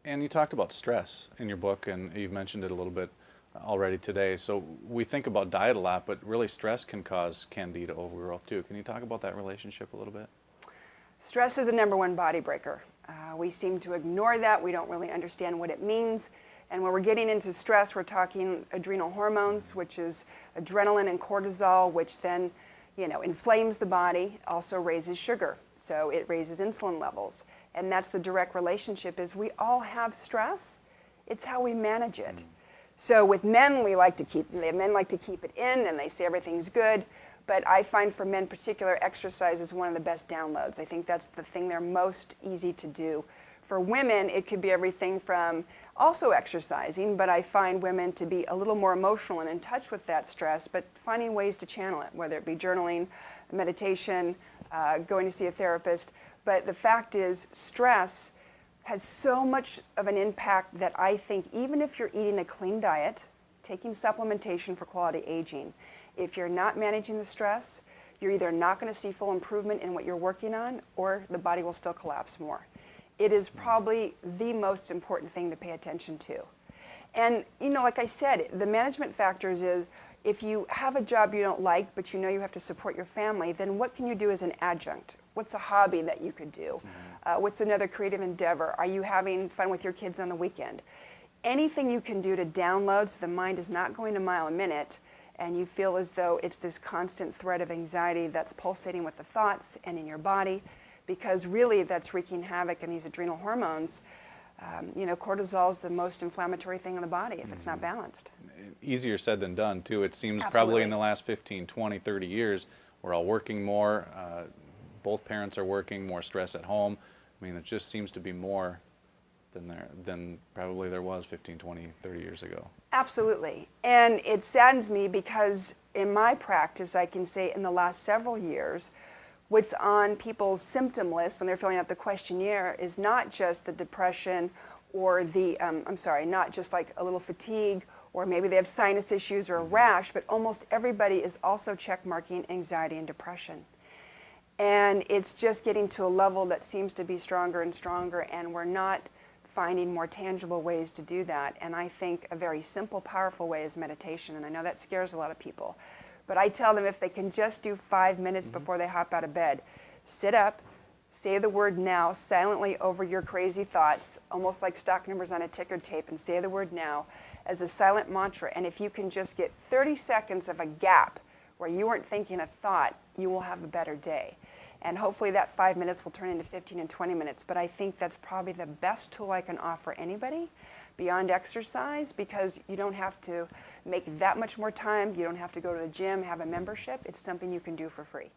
And you talked about stress in your book, and you've mentioned it a little bit already today. So we think about diet a lot, but really stress can cause candida overgrowth too. Can you talk about that relationship a little bit? Stress is the #1 body breaker. We seem to ignore that. We don't really understand what it means. And when we're getting into stress, we're talking adrenal hormones, which is adrenaline and cortisol, which then, inflames the body, also raises sugar. So it raises insulin levels. And that's the direct relationship is we all have stress. It's how we manage it. So with men, men like to keep it in and they say everything's good. But I find for men particular, exercise is one of the best downloads. I think that's the thing they're most easy to do. For women, it could be everything from also exercising, but I find women to be a little more emotional and in touch with that stress, but finding ways to channel it, whether it be journaling, meditation, going to see a therapist. But the fact is, stress has so much of an impact that I think even if you're eating a clean diet, taking supplementation for quality aging, if you're not managing the stress, you're either not going to see full improvement in what you're working on, or the body will still collapse more. It is probably the most important thing to pay attention to. And, like I said, the management factors is if you have a job you don't like, but you know you have to support your family, then what can you do as an adjunct? What's a hobby that you could do? What's another creative endeavor? Are you having fun with your kids on the weekend? Anything you can do to download so the mind is not going a mile a minute and you feel as though it's this constant thread of anxiety that's pulsating with the thoughts and in your body, because really that's wreaking havoc in these adrenal hormones. Cortisol is the most inflammatory thing in the body if it's not balanced. Easier said than done too. It seems Absolutely. Probably in the last 15, 20, 30 years, we're all working more. Both parents are working, more stress at home. I mean, it just seems to be more than probably there was 15, 20, 30 years ago. Absolutely. And it saddens me because in my practice, I can say in the last several years, what's on people's symptom list when they're filling out the questionnaire is not just the depression or not just like a little fatigue, or maybe they have sinus issues or a rash, but almost everybody is also check marking anxiety and depression. And it's just getting to a level that seems to be stronger and stronger, and we're not finding more tangible ways to do that. And I think a very simple, powerful way is meditation, and I know that scares a lot of people. But I tell them if they can just do 5 minutes before they hop out of bed, sit up, say the word now silently over your crazy thoughts, almost like stock numbers on a ticker tape, and say the word now as a silent mantra. And if you can just get 30 seconds of a gap where you weren't thinking a thought, you will have a better day. And hopefully that 5 minutes will turn into 15 and 20 minutes. But I think that's probably the best tool I can offer anybody beyond exercise, because you don't have to make that much more time. You don't have to go to the gym, have a membership. It's something you can do for free.